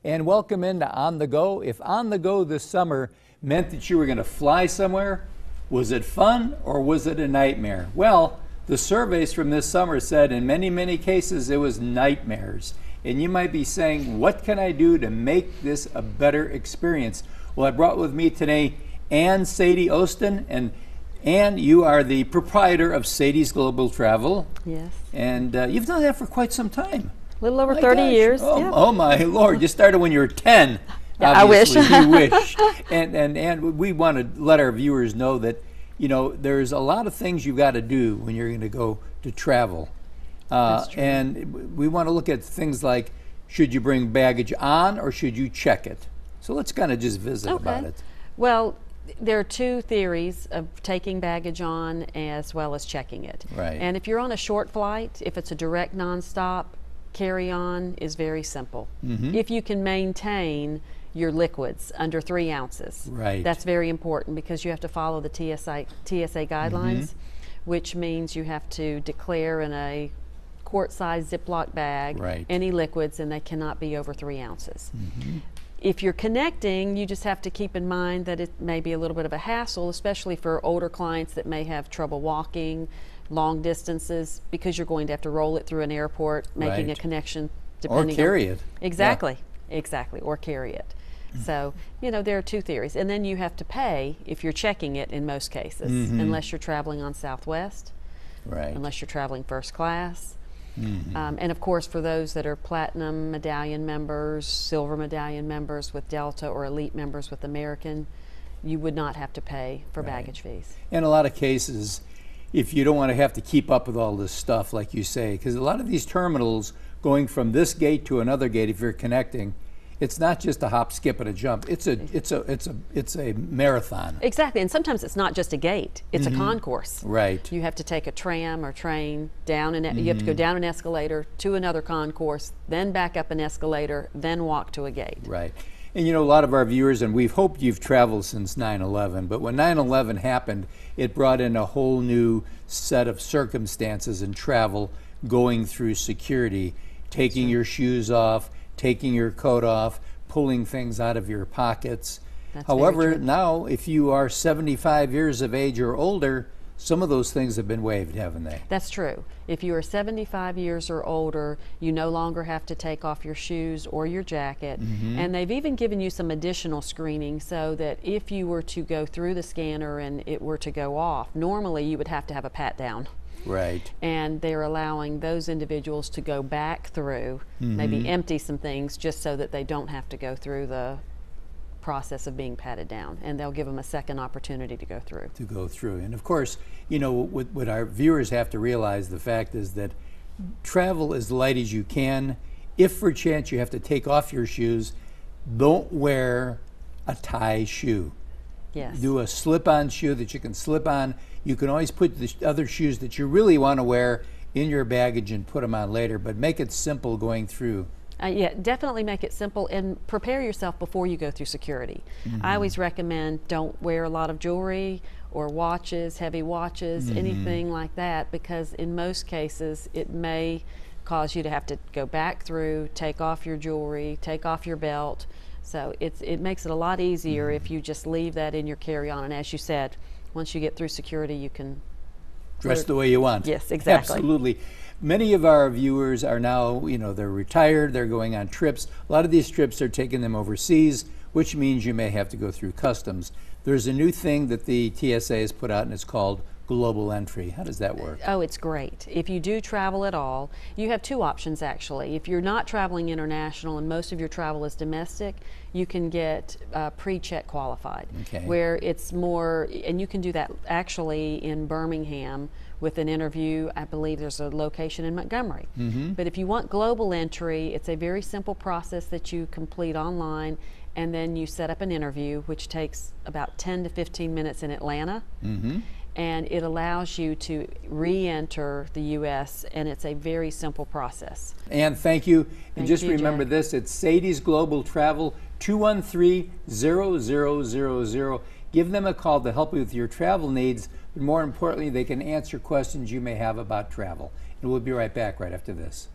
and welcome into On the Go. If On the Go this summer meant that you were going to fly somewhere, was it fun or was it a nightmare? Well, the surveys from this summer said in many, many cases it was nightmares. And you might be saying, what can I do to make this a better experience? Well, I brought with me today Sadie Osten, and Ann, you are the proprietor of Sadie's Global Travel. Yes. And you've done that for quite some time. A little over 30 years. Oh, yeah. Oh my Lord, you started when you were 10. Yeah, I wish. You wish. And we want to let our viewers know that, you know, there's a lot of things you've got to do when you're going to go to travel. That's true. And we want to look at things like, should you bring baggage on or should you check it? So let's kind of just visit about it. Well, there are two theories of taking baggage on as well as checking it. Right. And if you're on a short flight, if it's a direct nonstop, carry-on is very simple. Mm-hmm. If you can maintain your liquids under 3 ounces. Right. That's very important because you have to follow the TSA guidelines, which means you have to declare in a quart-sized Ziploc bag any liquids, and they cannot be over 3 ounces. If you're connecting, you just have to keep in mind that it may be a little bit of a hassle, especially for older clients that may have trouble walking long distances, because you're going to have to roll it through an airport, making a connection. Or carry it. Exactly, exactly, or carry it. So, you know, there are two theories. And then you have to pay if you're checking it in most cases, unless you're traveling on Southwest, unless you're traveling first class. And of course, for those that are platinum medallion members, silver medallion members with Delta, or elite members with American, you would not have to pay for baggage fees. In a lot of cases, if you don't want to have to keep up with all this stuff, like you say, because a lot of these terminals going from this gate to another gate, if you're connecting, it's not just a hop, skip, and a jump. It's a marathon. Exactly, and sometimes it's not just a gate; it's a concourse. Right. You have to take a tram or train down, and you have to go down an escalator to another concourse, then back up an escalator, then walk to a gate. Right. And you know, a lot of our viewers, and we've hoped you've traveled since 9/11, but when 9/11 happened, it brought in a whole new set of circumstances in travel, going through security, taking your shoes off, taking your coat off, pulling things out of your pockets. However, now, if you are 75 years of age or older, some of those things have been waived, haven't they? That's true. If you are 75 years or older, you no longer have to take off your shoes or your jacket. And they've even given you some additional screening so that if you were to go through the scanner and it were to go off, normally you would have to have a pat down. Right. And they're allowing those individuals to go back through, maybe empty some things, just so that they don't have to go through the process of being patted down, and they'll give them a second opportunity to go through. And of course, you know, what our viewers have to realize, the fact is that travel as light as you can. If for chance you have to take off your shoes, don't wear a tie shoe. Yes. Do a slip-on shoe that you can slip on. You can always put the other shoes that you really want to wear in your baggage and put them on later, but make it simple going through. Yeah, definitely make it simple and prepare yourself before you go through security. I always recommend don't wear a lot of jewelry or watches, heavy watches, anything like that, because in most cases it may cause you to have to go back through, take off your jewelry, take off your belt. So it makes it a lot easier if you just leave that in your carry-on, and as you said, once you get through security, you can dress the way you want. Yes, exactly. Absolutely. Many of our viewers are now, you know, they're retired, they're going on trips. A lot of these trips are taking them overseas, which means you may have to go through customs. There's a new thing that the TSA has put out, and it's called Global Entry. How does that work? Oh, it's great. If you do travel at all, you have two options actually. If you're not traveling international and most of your travel is domestic, you can get pre-check qualified, where it's more, and you can do that actually in Birmingham with an interview. I believe there's a location in Montgomery. But if you want global entry, it's a very simple process that you complete online, and then you set up an interview, which takes about 10 to 15 minutes in Atlanta. And it allows you to re-enter the U.S., and it's a very simple process. And thank you. And just remember Jack. this, it's Sadie's Global Travel, 213-0000. Give them a call to help you with your travel needs, but more importantly, they can answer questions you may have about travel. And we'll be right back right after this.